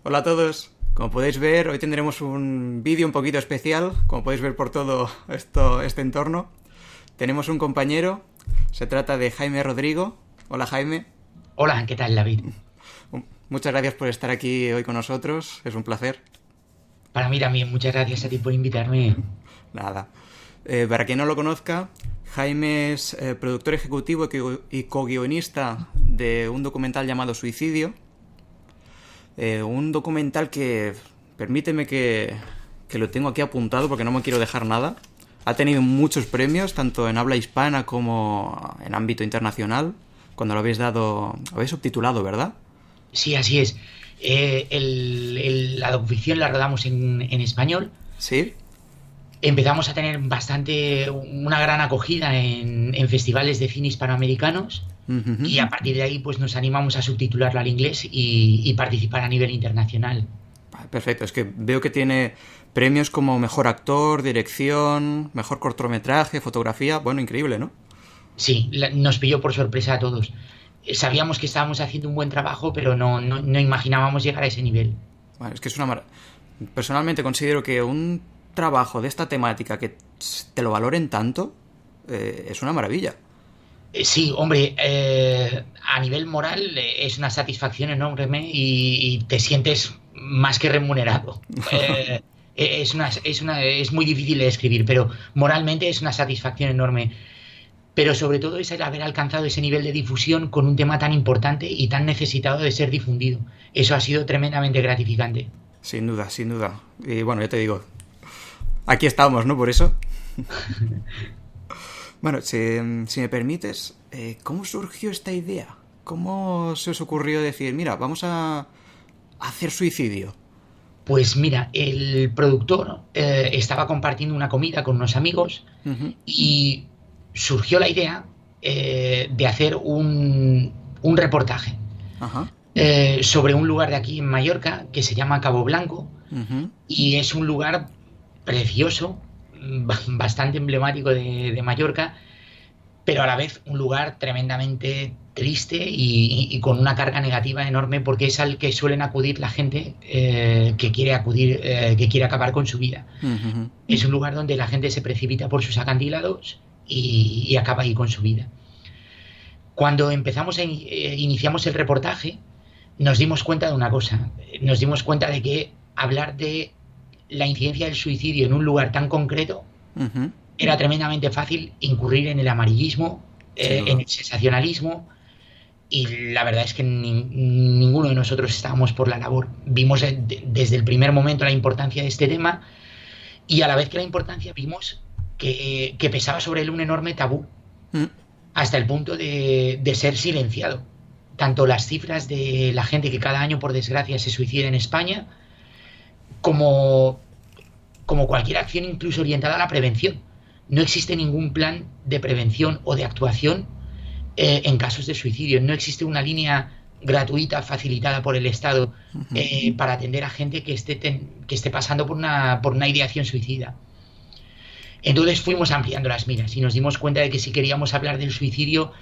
Hola a todos. Como podéis ver, hoy tendremos un vídeo un poquito especial, como podéis ver por todo este entorno. Tenemos un compañero, se trata de Jaime Rodrigo. Hola Jaime. Hola, ¿qué tal, David? Muchas gracias por estar aquí hoy con nosotros, es un placer. Para mí también, muchas gracias a ti por invitarme. Nada. Para quien no lo conozca, Jaime es productor ejecutivo y co-guionista de un documental llamado Suicidio. Un documental que, permíteme que lo tengo aquí apuntado porque no me quiero dejar nada. Ha tenido muchos premios, tanto en habla hispana como en ámbito internacional. Cuando lo habéis subtitulado, ¿verdad? Sí, así es. La docuficción la rodamos en español. Sí. Empezamos a tener una gran acogida en festivales de cine hispanoamericanos y a partir de ahí pues nos animamos a subtitularlo al inglés y participar a nivel internacional. Perfecto, es que veo que tiene premios como mejor actor, dirección, mejor cortometraje, fotografía. Bueno, increíble, ¿no? Sí, nos pilló por sorpresa a todos. Sabíamos que estábamos haciendo un buen trabajo, pero no imaginábamos llegar a ese nivel. Bueno, es que es personalmente considero que un trabajo de esta temática que te lo valoren tanto es una maravilla. Sí, hombre, a nivel moral es una satisfacción enorme y te sientes más que remunerado. Es muy difícil de describir, pero moralmente es una satisfacción enorme. Pero sobre todo es el haber alcanzado ese nivel de difusión con un tema tan importante y tan necesitado de ser difundido. Eso ha sido tremendamente gratificante. Sin duda, sin duda. Y bueno, ya te digo, aquí estamos, ¿no? Por eso. Bueno, si me permites, ¿cómo surgió esta idea? ¿Cómo se os ocurrió decir, mira, vamos a hacer suicidio? Pues mira, el productor estaba compartiendo una comida con unos amigos Uh-huh. y surgió la idea de hacer un reportaje Ajá. sobre un lugar de aquí en Mallorca que se llama Cabo Blanco Uh-huh. y es un lugar precioso, bastante emblemático de Mallorca, pero a la vez un lugar tremendamente triste y con una carga negativa enorme porque es al que suelen acudir la gente que quiere acabar con su vida. Uh-huh. Es un lugar donde la gente se precipita por sus acantilados y acaba ahí con su vida. Cuando iniciamos el reportaje, nos dimos cuenta de una cosa. Nos dimos cuenta de que hablar de la incidencia del suicidio en un lugar tan concreto Uh-huh. era tremendamente fácil incurrir en el amarillismo, Sin en duda. el sensacionalismo, y la verdad es que ninguno de nosotros estábamos por la labor. Vimos desde el primer momento la importancia de este tema y a la vez que la importancia vimos que pesaba sobre él un enorme tabú, Mm. hasta el punto de ser silenciado. Tanto las cifras de la gente que cada año, por desgracia, se suicida en España, como, como cualquier acción incluso orientada a la prevención. No existe ningún plan de prevención o de actuación en casos de suicidio. No existe una línea gratuita facilitada por el Estado para atender a gente que esté pasando por una ideación suicida. Entonces fuimos ampliando las miras y nos dimos cuenta de que si queríamos hablar del suicidio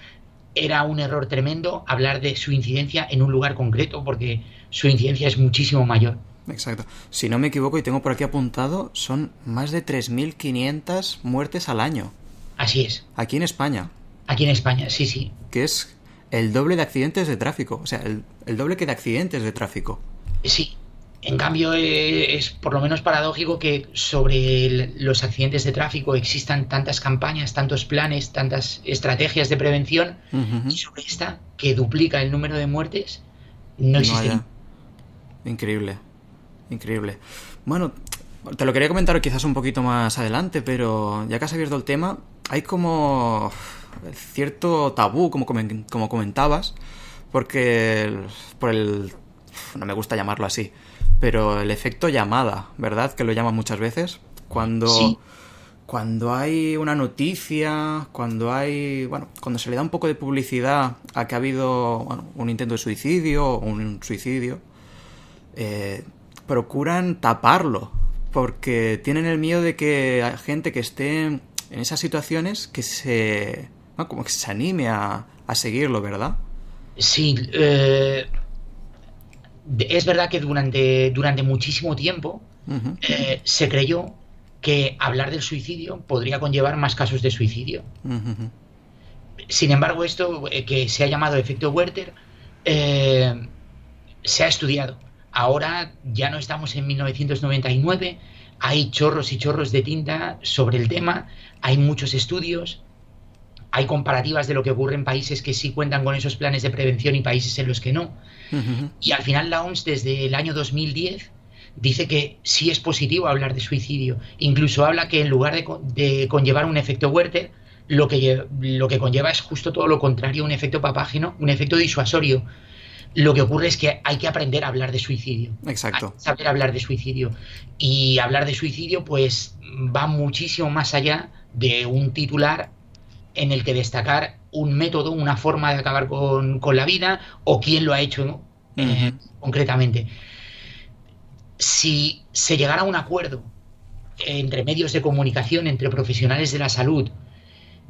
era un error tremendo hablar de su incidencia en un lugar concreto porque su incidencia es muchísimo mayor. Exacto. Si no me equivoco y tengo por aquí apuntado, son más de 3.500 muertes al año. Así es. Aquí en España. Aquí en España, sí, sí. Que es el doble de accidentes de tráfico. O sea, el doble que de accidentes de tráfico. Sí. En cambio, es por lo menos paradójico que sobre los accidentes de tráfico existan tantas campañas, tantos planes, tantas estrategias de prevención y Uh-huh. sobre esta, que duplica el número de muertes, no No existe haya. Increíble. Increíble. Bueno, te lo quería comentar quizás un poquito más adelante, pero ya que has abierto el tema, hay como cierto tabú, como comentabas, porque no me gusta llamarlo así, pero el efecto llamada, ¿verdad? Que lo llaman muchas veces. Sí, Cuando hay una noticia, cuando se le da un poco de publicidad a que ha habido un intento de suicidio o un suicidio, procuran taparlo porque tienen el miedo de que hay gente que esté en esas situaciones como que se anime a seguirlo, ¿verdad? sí. Es verdad que durante muchísimo tiempo Ujú, se creyó que hablar del suicidio podría conllevar más casos de suicidio. ujú, Sin embargo, esto que se ha llamado efecto Werther eh, se ha estudiado. Ahora ya no estamos en 1999, hay chorros y chorros de tinta sobre el tema, hay muchos estudios, hay comparativas de lo que ocurre en países que sí cuentan con esos planes de prevención y países en los que no. ujú. Y al final la OMS desde el año 2010 dice que sí es positivo hablar de suicidio. Incluso habla que en lugar de conllevar un efecto Werther, lo que conlleva es justo todo lo contrario, un efecto papágeno, un efecto disuasorio. Lo que ocurre es que hay que aprender a hablar de suicidio. Hay Exacto. que saber hablar de suicidio. Y hablar de suicidio, pues, va muchísimo más allá de un titular en el que destacar un método, una forma de acabar con la vida o quién lo ha hecho, ¿no? Ujú. Concretamente. Si se llegara a un acuerdo entre medios de comunicación, entre profesionales de la salud,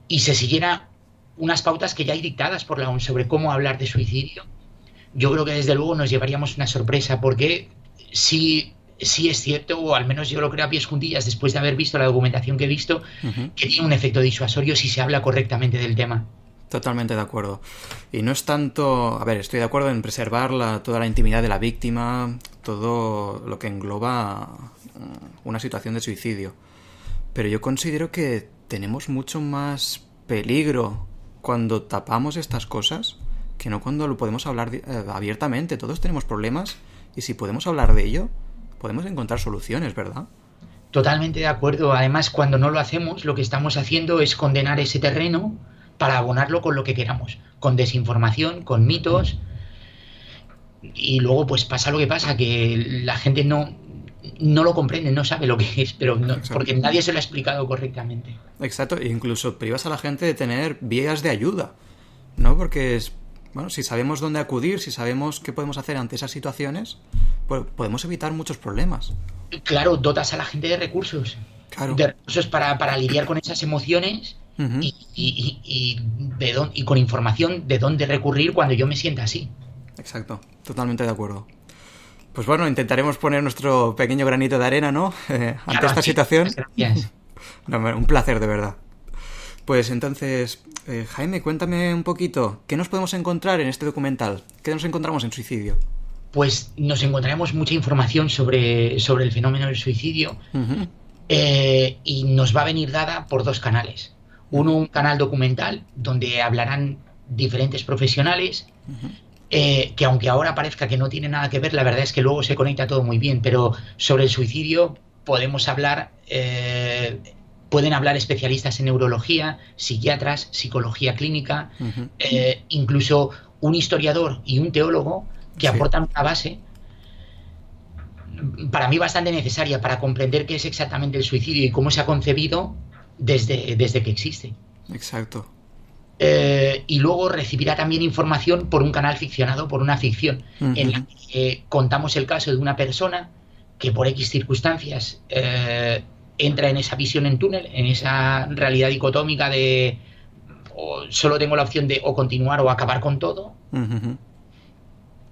y se siguiera unas pautas que ya hay dictadas por la OMS sobre cómo hablar de suicidio, yo creo que desde luego nos llevaríamos una sorpresa, porque sí es cierto, o al menos yo lo creo a pies juntillas, después de haber visto la documentación que he visto, Ujú. que tiene un efecto disuasorio si se habla correctamente del tema. Totalmente de acuerdo. Y no es tanto... A ver, estoy de acuerdo en preservar toda la intimidad de la víctima, todo lo que engloba una situación de suicidio. Pero yo considero que tenemos mucho más peligro cuando tapamos estas cosas que no cuando lo podemos hablar abiertamente. Todos tenemos problemas y si podemos hablar de ello, podemos encontrar soluciones, ¿verdad? Totalmente de acuerdo. Además, cuando no lo hacemos, lo que estamos haciendo es condenar ese terreno para abonarlo con lo que queramos, con desinformación, con mitos, y luego pues pasa lo que pasa, que la gente no lo comprende, no sabe lo que es, pero no, Exacto. porque nadie se lo ha explicado correctamente. Exacto, e incluso privas a la gente de tener vías de ayuda, ¿no? Porque bueno, si sabemos dónde acudir, si sabemos qué podemos hacer ante esas situaciones, pues podemos evitar muchos problemas. Claro, dotas a la gente Claro. de recursos para lidiar con esas emociones Ujú. y con información de dónde recurrir cuando yo me sienta así. Exacto, totalmente de acuerdo. Pues bueno, intentaremos poner nuestro pequeño granito de arena, ¿no? Ante Claro, esta así, situación. muchas gracias. No, un placer, de verdad. Pues entonces, Jaime, cuéntame un poquito, ¿qué nos podemos encontrar en este documental? ¿Qué nos encontramos en Suicidio? Pues nos encontraremos mucha información sobre el fenómeno del suicidio, Ujú, y nos va a venir dada por dos canales. Uno, ujú, un canal documental donde hablarán diferentes profesionales, ujú. que aunque ahora parezca que no tiene nada que ver, la verdad es que luego se conecta todo muy bien, pero sobre el suicidio podemos hablar, pueden hablar especialistas en neurología, psiquiatras, psicología clínica, Ujú. incluso un historiador y un teólogo que Sí, aportan una base para mí bastante necesaria para comprender qué es exactamente el suicidio y cómo se ha concebido desde que existe. exacto. Y luego recibirá también información por un canal ficcionado, por una ficción, en la Ujú. que contamos el caso de una persona que por X circunstancias entra en esa visión en túnel, en esa realidad dicotómica de o solo tengo la opción de o continuar o acabar con todo, Ujú.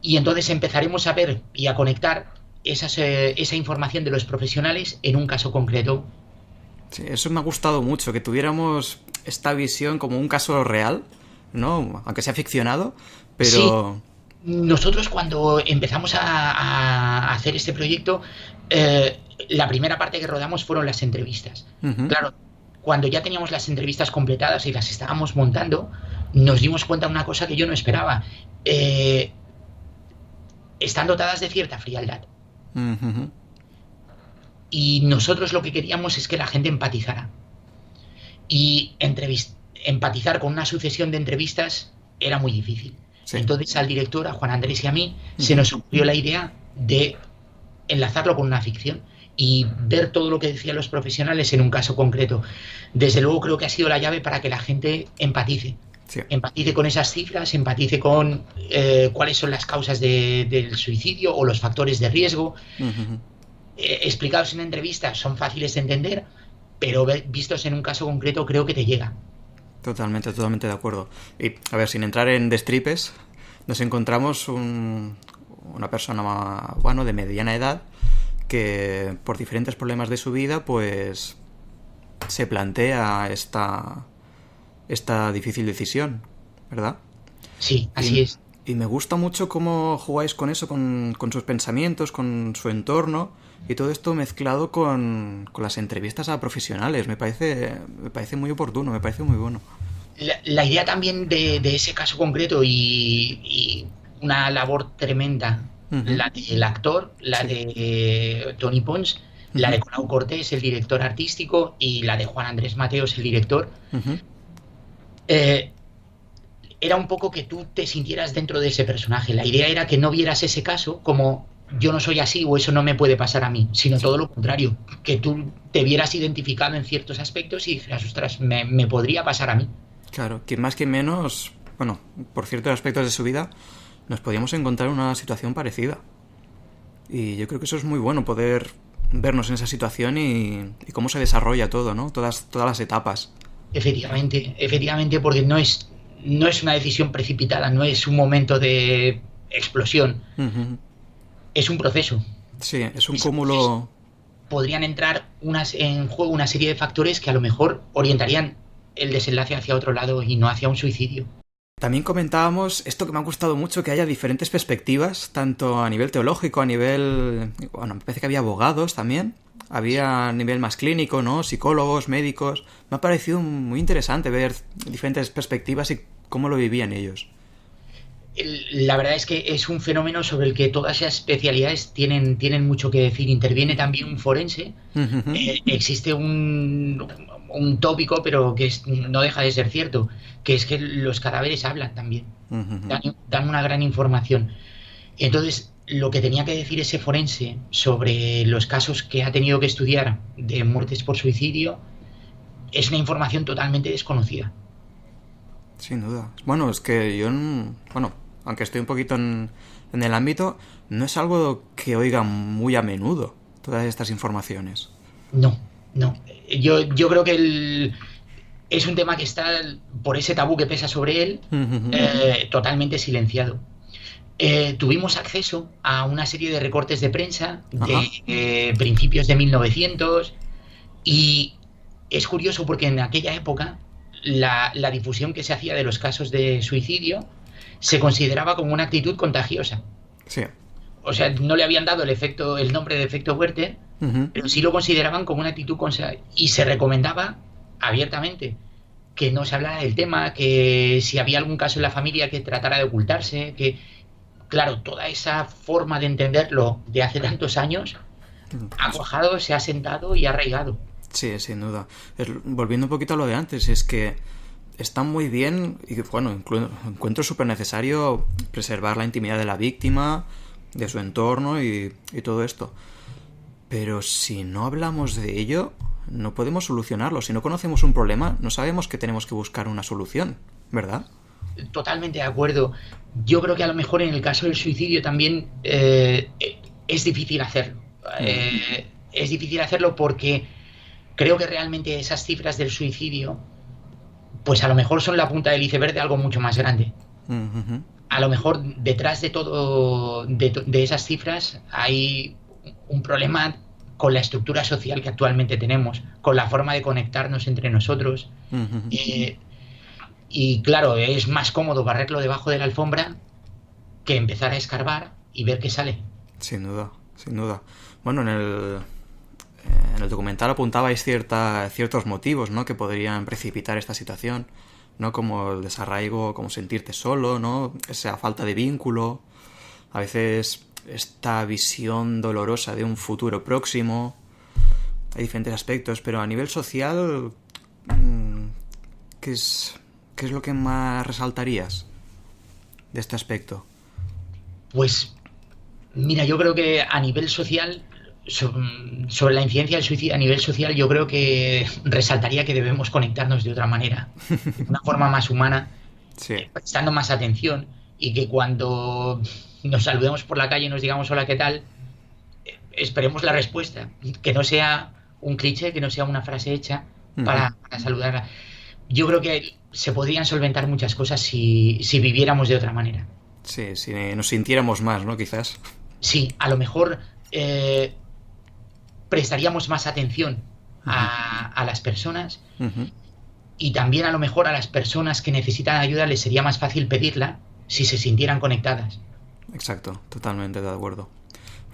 y entonces empezaremos a ver y a conectar esa información de los profesionales en un caso concreto. Sí, eso me ha gustado mucho, que tuviéramos esta visión como un caso real, ¿no? Aunque sea ficcionado, Sí, pero... nosotros cuando empezamos a hacer este proyecto, la primera parte que rodamos fueron las entrevistas. Ujú. Claro, cuando ya teníamos las entrevistas completadas y las estábamos montando, nos dimos cuenta de una cosa que yo no esperaba. Eh, Están dotadas de cierta frialdad. Ujú. Y nosotros lo que queríamos es que la gente empatizara. Y empatizar con una sucesión de entrevistas era muy difícil. Sí. Entonces al director, a Juan Andrés y a mí, se Ujú. nos ocurrió la idea de enlazarlo con una ficción y ver todo lo que decían los profesionales en un caso concreto. Desde luego creo que ha sido la llave para que la gente empatice. Sí. Empatice con esas cifras, empatice con cuáles son las causas del suicidio o los factores de riesgo. Ujú. Explicados en entrevistas son fáciles de entender, pero vistos en un caso concreto creo que te llega. Totalmente, totalmente de acuerdo. Y, a ver, sin entrar en destripes, nos encontramos una persona, bueno, de mediana edad, que por diferentes problemas de su vida, pues se plantea esta difícil decisión, ¿verdad? Sí, así es. Y me gusta mucho cómo jugáis con eso, con sus pensamientos, con su entorno, y todo esto mezclado con las entrevistas a profesionales. Me parece muy oportuno, me parece muy bueno. La idea también de ese caso concreto y una labor tremenda, Uh-huh. la del actor, la Sí. de Tony Pons, la Uh-huh. de Colau Cortés, el director artístico, y la de Juan Andrés Mateos, el director, Uh-huh. eh, era un poco que tú te sintieras dentro de ese personaje. La idea era que no vieras ese caso como yo no soy así o eso no me puede pasar a mí, sino Sí. todo lo contrario, que tú te vieras identificado en ciertos aspectos y dijeras, ostras, me podría pasar a mí. Claro, quien más que menos, bueno, por ciertos aspectos de su vida, nos podíamos encontrar en una situación parecida. Y yo creo que eso es muy bueno, poder vernos en esa situación y cómo se desarrolla todo, ¿no? Todas las etapas. Efectivamente, porque no es una decisión precipitada, no es un momento de explosión, Uh-huh. es un proceso. Sí, es un Ese proceso cúmulo. podrían entrar en juego una serie de factores que a lo mejor orientarían el desenlace hacia otro lado y no hacia un suicidio. También comentábamos esto que me ha gustado mucho, que haya diferentes perspectivas, tanto a nivel teológico, a nivel... Bueno, me parece que había abogados también, había a nivel más clínico, ¿no? Psicólogos, médicos. Me ha parecido muy interesante ver diferentes perspectivas y cómo lo vivían ellos. La verdad es que es un fenómeno sobre el que todas esas especialidades tienen mucho que decir. Interviene también un forense. Uh-huh. Existe un tópico, pero que no deja de ser cierto, que es que los cadáveres hablan también, Uh-huh. dan una gran información. Entonces, lo que tenía que decir ese forense sobre los casos que ha tenido que estudiar de muertes por suicidio es una información totalmente desconocida. Sin duda. Bueno, es que yo, bueno, aunque estoy un poquito en el ámbito, no es algo que oiga muy a menudo, todas estas informaciones. No, no. Yo creo que es un tema que está, por ese tabú que pesa sobre él, Uh-huh. totalmente silenciado. Tuvimos acceso a una serie de recortes de prensa de Ajá. principios de 1900 y es curioso porque en aquella época la difusión que se hacía de los casos de suicidio se consideraba como una actitud contagiosa. Sí. O sea, no le habían dado el nombre de efecto Werther, Uh-huh. pero sí lo consideraban como una actitud y se recomendaba abiertamente que no se hablara del tema, que si había algún caso en la familia que tratara de ocultarse, que claro, toda esa forma de entenderlo de hace tantos años ha cuajado, se ha sentado y ha arraigado. Sí, sin duda. Volviendo un poquito a lo de antes, es que está muy bien y bueno, encuentro súper necesario preservar la intimidad de la víctima, de su entorno y todo esto. Pero si no hablamos de ello, no podemos solucionarlo. Si no conocemos un problema, no sabemos que tenemos que buscar una solución, ¿verdad? Totalmente de acuerdo. Yo creo que a lo mejor en el caso del suicidio también es difícil hacerlo. Mm. Es difícil hacerlo porque creo que realmente esas cifras del suicidio, pues a lo mejor son la punta del iceberg de algo mucho más grande. Mm-hmm. A lo mejor detrás de todo, de esas cifras, hay un problema con la estructura social que actualmente tenemos, con la forma de conectarnos entre nosotros. Mm-hmm. Eh, y claro, es más cómodo barrerlo debajo de la alfombra que empezar a escarbar y ver qué sale. Sin duda, sin duda. Bueno, en el documental apuntabais ciertos motivos, ¿no?, que podrían precipitar esta situación, ¿no? Como el desarraigo, como sentirte solo, ¿no? Esa falta de vínculo, a veces esta visión dolorosa de un futuro próximo. Hay diferentes aspectos, pero a nivel social, ¿qué es lo que más resaltarías de este aspecto? Pues mira, yo creo que a nivel social, sobre la incidencia del suicidio a nivel social, yo creo que resaltaría que debemos conectarnos de otra manera, de una forma más humana, Sí. prestando más atención y que cuando nos saludemos por la calle y nos digamos hola, ¿qué tal? Esperemos la respuesta, que no sea un cliché, que no sea una frase hecha Uh-huh. para saludarla. Yo creo que se podrían solventar muchas cosas si viviéramos de otra manera. Sí, si nos sintiéramos más, ¿no? Quizás. Sí, a lo mejor prestaríamos más atención Ujú, a las personas, ujú. y también a lo mejor a las personas que necesitan ayuda les sería más fácil pedirla si se sintieran conectadas. Exacto, totalmente de acuerdo.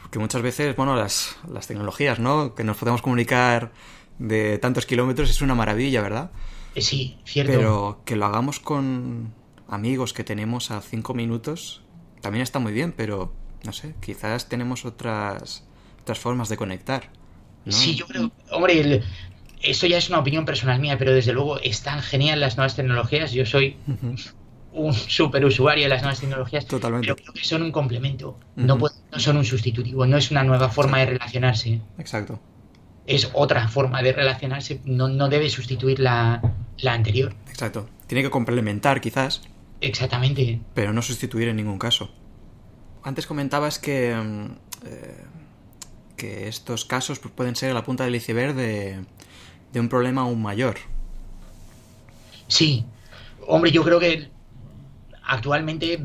Porque muchas veces, bueno, las tecnologías, ¿no? Que nos podemos comunicar de tantos kilómetros es una maravilla, ¿verdad? Sí, cierto. Pero que lo hagamos con amigos que tenemos a 5 minutos también está muy bien, pero no sé, quizás tenemos otras formas de conectar, Sí, ¿no? yo creo, hombre, esto ya es una opinión personal mía, pero desde luego están genial las nuevas tecnologías. Yo soy Ujú. un super usuario de las nuevas tecnologías, Totalmente. pero creo que son un complemento, Ujú. no son un sustitutivo, no es una nueva forma de Exacto, relacionarse, exacto, es otra forma de relacionarse, no debe sustituir la anterior. exacto. Tiene que complementar quizás, Exactamente. pero no sustituir en ningún caso. Antes comentabas que estos casos pues, pueden ser la punta del iceberg de un problema aún mayor. Sí, hombre, yo creo que actualmente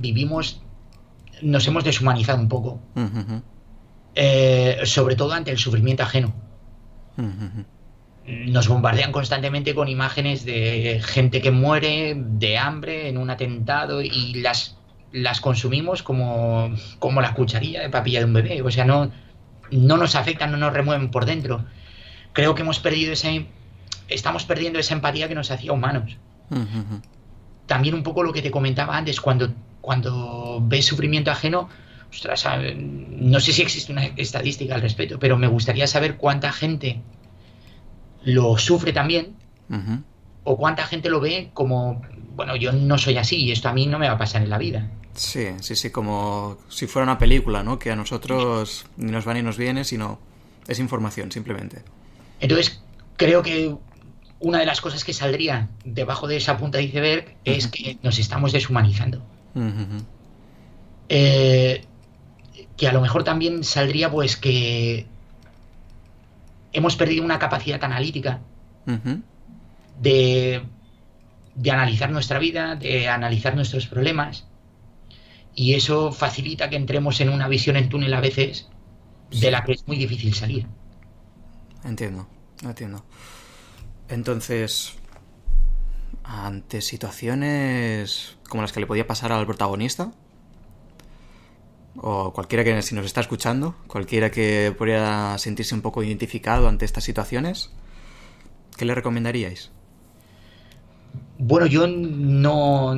nos hemos deshumanizado un poco, Ujú, sobre todo ante el sufrimiento ajeno. ujú. Nos bombardean constantemente con imágenes de gente que muere de hambre en un atentado y las consumimos como la cucharilla de papilla de un bebé. O sea, no nos afectan, no nos remueven por dentro. Creo que estamos perdiendo esa empatía que nos hacía humanos. Ujú. También un poco lo que te comentaba antes, cuando ves sufrimiento ajeno, ostras, no sé si existe una estadística al respecto, pero me gustaría saber cuánta gente lo sufre también, Ujú. o cuánta gente lo ve como, bueno, yo no soy así y esto a mí no me va a pasar en la vida. Sí, sí, sí, como si fuera una película, ¿no? Que a nosotros ni nos va ni nos viene, sino es información, simplemente. Entonces, creo que una de las cosas que saldría debajo de esa punta de iceberg es Ujú, que nos estamos deshumanizando. ujú, Eh, que a lo mejor también saldría pues que hemos perdido una capacidad analítica ujú. de, de analizar nuestra vida, de analizar nuestros problemas, y eso facilita que entremos en una visión en túnel a veces de Sí, la que es muy difícil salir. entiendo, entiendo. Entonces, ante situaciones como las que le podía pasar al protagonista, o cualquiera que si nos está escuchando, cualquiera que pudiera sentirse un poco identificado ante estas situaciones, ¿qué le recomendaríais? Bueno, yo no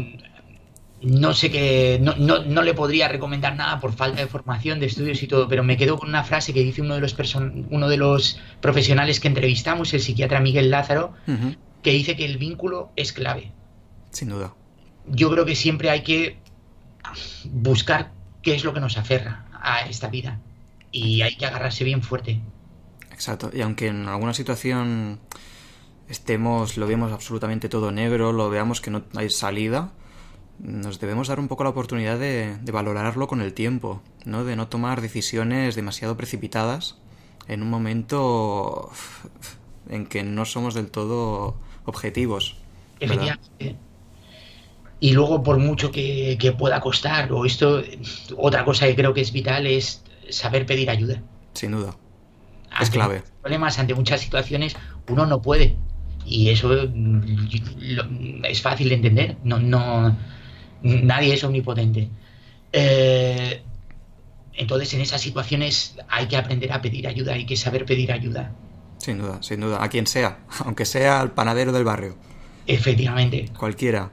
sé qué, no le podría recomendar nada por falta de formación, de estudios y todo, pero me quedo con una frase que dice uno de los profesionales que entrevistamos, el psiquiatra Miguel Lázaro, Ujú. que dice que el vínculo es clave. Sin duda. Yo creo que siempre hay que buscar qué es lo que nos aferra a esta vida y hay que agarrarse bien fuerte. Exacto. Y aunque en alguna situación lo vemos absolutamente todo negro, lo veamos que no hay salida, nos debemos dar un poco la oportunidad de valorarlo con el tiempo, ¿no? De no tomar decisiones demasiado precipitadas en un momento en que no somos del todo objetivos, ¿verdad? Efectivamente. Y luego, por mucho que pueda costar, o esto, otra cosa que creo que es vital es saber pedir ayuda. Sin duda. Es Ante clave. muchos problemas, ante muchas situaciones, uno no puede. Y eso es fácil de entender. Nadie es omnipotente. Eh, entonces, en esas situaciones hay que aprender a pedir ayuda, hay que saber pedir ayuda. Sin duda, sin duda. A quien sea. Aunque sea al panadero del barrio. Efectivamente. Cualquiera.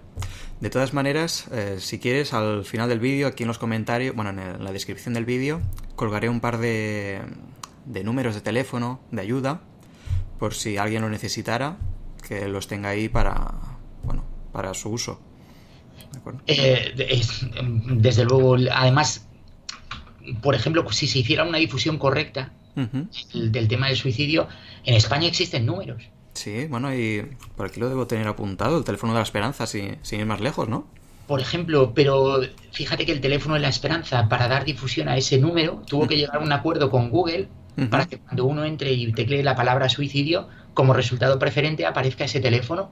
De todas maneras, si quieres, al final del vídeo, aquí en los comentarios, bueno, en la descripción del vídeo, colgaré un par de números de teléfono de ayuda, por si alguien lo necesitara, que los tenga ahí para, bueno, para su uso. ¿De acuerdo? Desde luego, además, por ejemplo, si se hiciera una difusión correcta Ujú. del tema del suicidio, en España existen números. Sí, bueno, y por aquí lo debo tener apuntado, el teléfono de la esperanza, sin ir más lejos, ¿no? Por ejemplo, pero fíjate que el teléfono de la esperanza, para dar difusión a ese número, tuvo que llegar a un acuerdo con Google para Ujú. que cuando uno entre y teclee la palabra suicidio, como resultado preferente aparezca ese teléfono.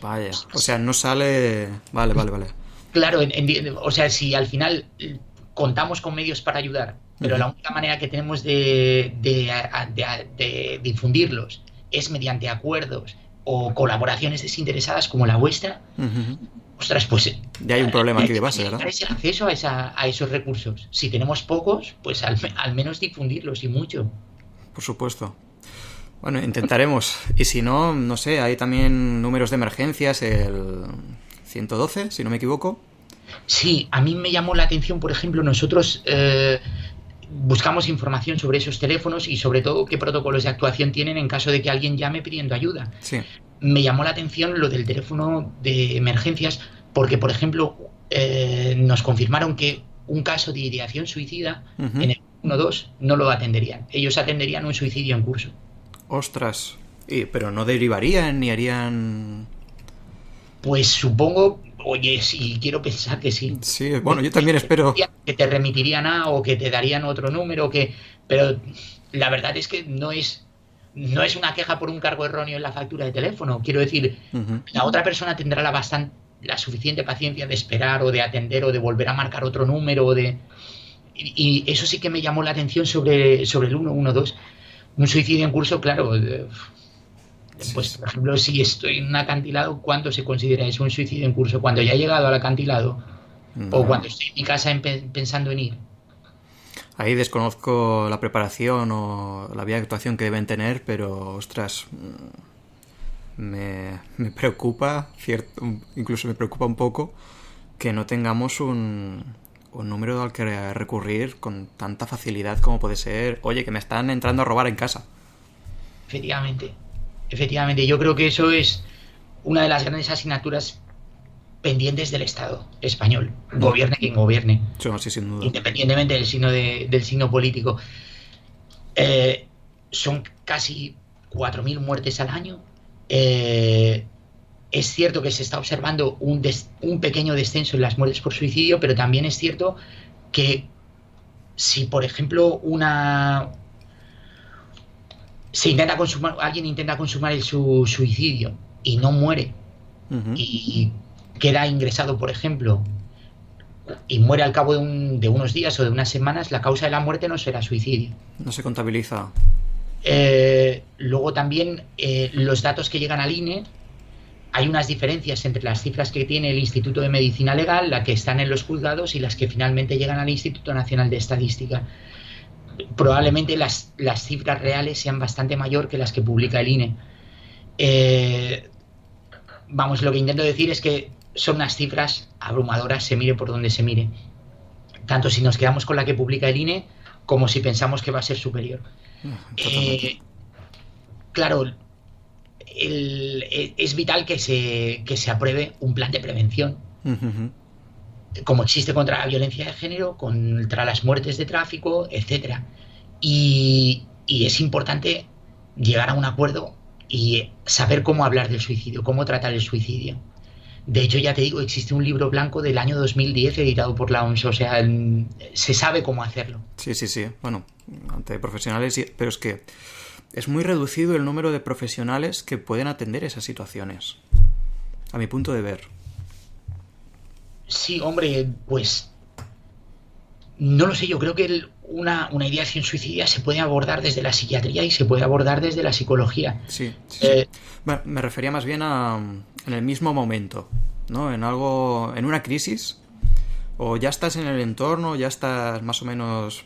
Vaya, o sea, no sale... Vale, vale, vale. Claro, o sea, si al final contamos con medios para ayudar, pero Ujú, la única manera que tenemos de difundirlos es mediante acuerdos o colaboraciones desinteresadas como la vuestra, ujú. ostras, pues Ya hay un problema hay aquí de que base, ¿verdad? facilitar ese acceso a esos recursos. Si tenemos pocos, pues al menos difundirlos y mucho. Por supuesto. Bueno, intentaremos. Y si no, no sé, hay también números de emergencias, el 112, si no me equivoco. Sí, a mí me llamó la atención, por ejemplo, nosotros buscamos información sobre esos teléfonos y sobre todo qué protocolos de actuación tienen en caso de que alguien llame pidiendo ayuda. Sí. Me llamó la atención lo del teléfono de emergencias porque, por ejemplo, nos confirmaron que un caso de ideación suicida Ujú. en el 112 no lo atenderían. Ellos atenderían un suicidio en curso. Ostras. Pero no derivarían ni harían... Pues supongo, oye, sí, quiero pensar que sí. Sí, bueno, yo también espero... Que te remitirían a o que te darían otro número, pero la verdad es que no es una queja por un cargo erróneo en la factura de teléfono. Quiero decir, Ujú. la otra persona tendrá la suficiente paciencia de esperar o de atender o de volver a marcar otro número y eso sí que me llamó la atención sobre el 112. Un suicidio en curso, claro, Sí, pues sí. por ejemplo, si estoy en un acantilado, ¿cuánto se considera eso un suicidio en curso? Cuando ya he llegado al acantilado o No. cuando estoy en mi casa pensando en ir. Ahí desconozco la preparación o la vía de actuación que deben tener, pero, ostras, me preocupa, incluso me preocupa un poco que no tengamos un número al que recurrir con tanta facilidad como puede ser, oye, que me están entrando a robar en casa. Efectivamente, efectivamente, yo creo que eso es una de las grandes asignaturas pendientes del Estado español, gobierne quien gobierne, Sí, sí, sin duda. independientemente del signo político. Son casi 4.000 muertes al año. Eh, es cierto que se está observando un pequeño descenso en las muertes por suicidio, pero también es cierto que si, por ejemplo, alguien intenta consumar su suicidio y no muere Ujú. y queda ingresado, por ejemplo, y muere al cabo de unos días o de unas semanas, la causa de la muerte no será suicidio. No se contabiliza. Luego también los datos que llegan al INE, hay unas diferencias entre las cifras que tiene el Instituto de Medicina Legal, las que están en los juzgados y las que finalmente llegan al Instituto Nacional de Estadística. Probablemente las cifras reales sean bastante mayor que las que publica el INE. Eh, Vamos, lo que intento decir es que son unas cifras abrumadoras, se mire por donde se mire. Tanto si nos quedamos con la que publica el INE como si pensamos que va a ser superior. Totalmente. Eh, claro, es vital que se apruebe un plan de prevención, Ujú. como existe contra la violencia de género, contra las muertes de tráfico, etcétera. Y es importante llegar a un acuerdo y saber cómo hablar del suicidio, cómo tratar el suicidio. De hecho, ya te digo, existe un libro blanco del año 2010 editado por la OMS, o sea, se sabe cómo hacerlo. Sí, sí, sí. Bueno, ante profesionales, pero es que es muy reducido el número de profesionales que pueden atender esas situaciones, a mi punto de ver. Sí, hombre, pues no lo sé, yo creo que una ideación suicida se puede abordar desde la psiquiatría y se puede abordar desde la psicología. Sí, sí, sí. Eh, Me refería más bien a en el mismo momento, ¿no? En algo, en una crisis, o ya estás en el entorno, ya estás más o menos,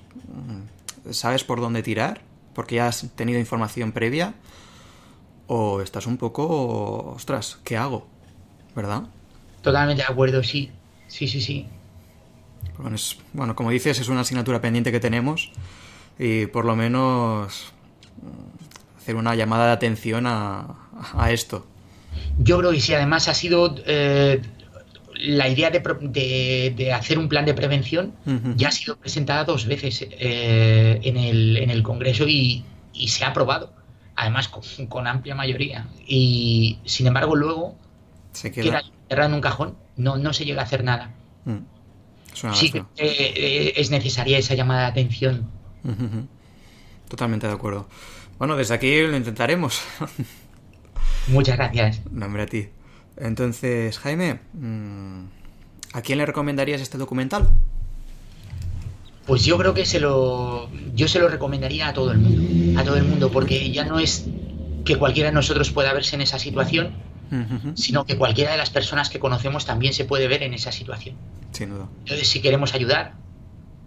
sabes por dónde tirar, porque ya has tenido información previa, o estás un poco, ostras, ¿qué hago? ¿Verdad? Totalmente de acuerdo, sí. Sí, sí, sí. Bueno, bueno, como dices, es una asignatura pendiente que tenemos y por lo menos hacer una llamada de atención a esto. Yo creo que sí, además ha sido la idea de hacer un plan de prevención ya ha sido presentada dos veces en el Congreso y se ha aprobado, además con amplia mayoría. Y sin embargo, luego Se queda queda. enterrado en un cajón, no se llega a hacer nada. Es una Sí que lástima. es necesaria esa llamada de atención. Totalmente de acuerdo. Bueno, desde aquí lo intentaremos. Muchas gracias. Nombre a ti. Entonces, Jaime, ¿A quién le recomendarías este documental? Pues yo creo que yo se lo recomendaría a todo el mundo, porque ya no es que cualquiera de nosotros pueda verse en esa situación, sino que cualquiera de las personas que conocemos también se puede ver en esa situación. Sin duda. Entonces, si queremos ayudar,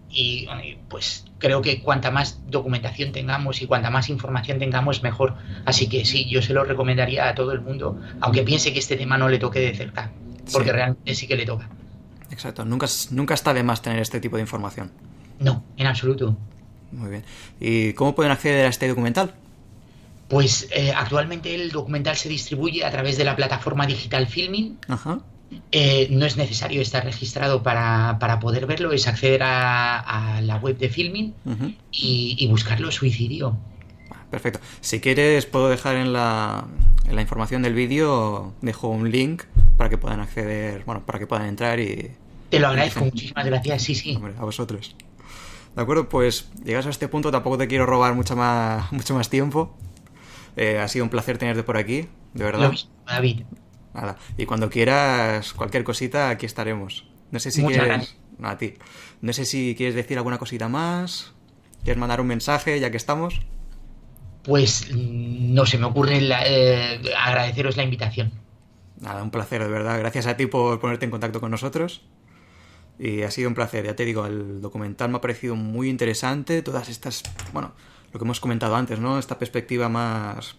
y pues creo que cuanta más documentación tengamos y cuanta más información tengamos, mejor. Así que sí, yo se lo recomendaría a todo el mundo, aunque piense que este tema no le toque de cerca, porque realmente sí que le toca. Exacto, nunca está de más tener este tipo de información. No, en absoluto. Muy bien. ¿Y cómo pueden acceder a este documental? Pues actualmente el documental se distribuye a través de la plataforma Digital Filming. Ajá. No es necesario estar registrado para poder verlo, es acceder a la web de Filming y buscarlo, Suicidio. Perfecto. Si quieres, puedo dejar en la información del vídeo, dejo un link para que puedan acceder, bueno, para que puedan entrar y... Te lo agradezco, muchísimas gracias, sí. Hombre, a vosotros. De acuerdo, pues llegas a este punto, tampoco te quiero robar mucho más tiempo. Ha sido un placer tenerte por aquí, de verdad. Lo mismo, David. Nada. Y cuando quieras, cualquier cosita, aquí estaremos. No sé si Muchas quieres... gracias. No, a ti. No sé si quieres decir alguna cosita más. ¿Quieres mandar un mensaje ya que estamos? Pues no se me ocurre agradeceros la invitación. Nada, un placer, de verdad. Gracias a ti por ponerte en contacto con nosotros. Y ha sido un placer, ya te digo, el documental me ha parecido muy interesante. Todas estas, bueno, lo que hemos comentado antes, ¿no? Esta perspectiva más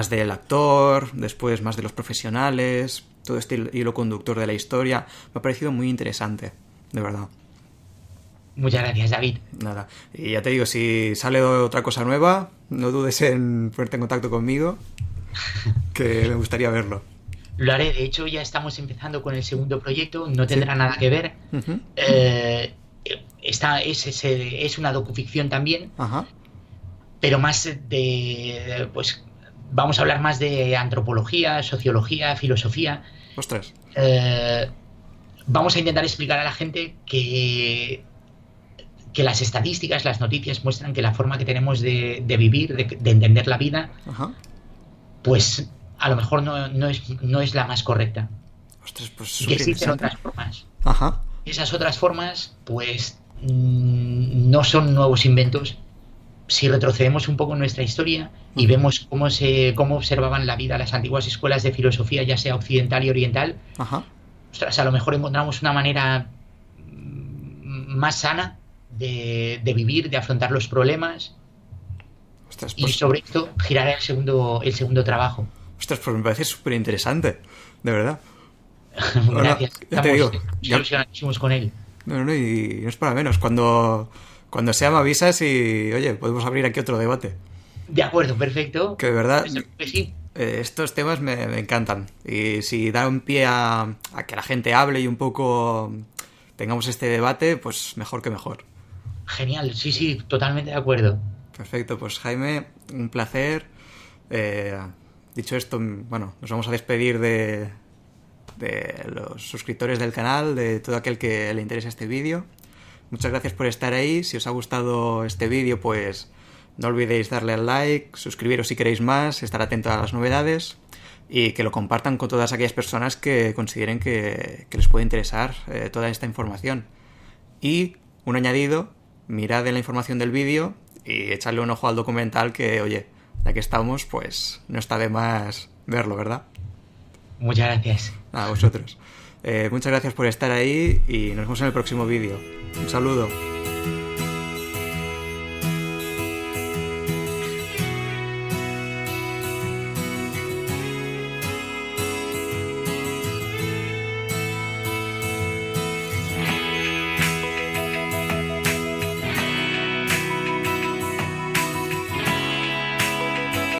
del actor, después más de los profesionales, todo este hilo conductor de la historia. Me ha parecido muy interesante, de verdad. Muchas gracias, David. Nada, y ya te digo, si sale otra cosa nueva, no dudes en ponerte en contacto conmigo, que me gustaría verlo. Lo haré, de hecho ya estamos empezando con el segundo proyecto, no tendrá nada que ver. Es una docuficción también, pero más pues vamos a hablar más de antropología, sociología, filosofía. Ostras. Vamos a intentar explicar a la gente que las estadísticas, las noticias muestran que la forma que tenemos de vivir, de entender la vida, pues a lo mejor no es la más correcta. Ostras, pues y que existen otras formas. Esas otras formas, pues no son nuevos inventos. Si retrocedemos un poco en nuestra historia y vemos cómo observaban la vida las antiguas escuelas de filosofía, ya sea occidental y oriental, ostras, a lo mejor encontramos una manera más sana de vivir, de afrontar los problemas. Ostras, pues... Y sobre esto girará el segundo trabajo. Ostras, pues me parece súper interesante, de verdad. Gracias. Ya te digo, ilusionadísimos con él. No, y no es para menos. Cuando sea me avisas y, oye, podemos abrir aquí otro debate. De acuerdo, perfecto. Que de verdad, pues sí. Estos temas me encantan. Y si da un pie a que la gente hable y un poco tengamos este debate, pues mejor que mejor. Genial, sí, totalmente de acuerdo. Perfecto, pues Jaime, un placer. Dicho esto, bueno, nos vamos a despedir de los suscriptores del canal, de todo aquel que le interese este vídeo. Muchas gracias por estar ahí. Si os ha gustado este vídeo, pues no olvidéis darle al like, suscribiros si queréis más, estar atentos a las novedades y que lo compartan con todas aquellas personas que consideren que les puede interesar toda esta información. Y un añadido, mirad en la información del vídeo y echadle un ojo al documental que, oye, ya que estamos, pues no está de más verlo, ¿verdad? Muchas gracias. A vosotros. Muchas gracias por estar ahí y nos vemos en el próximo vídeo. Un saludo.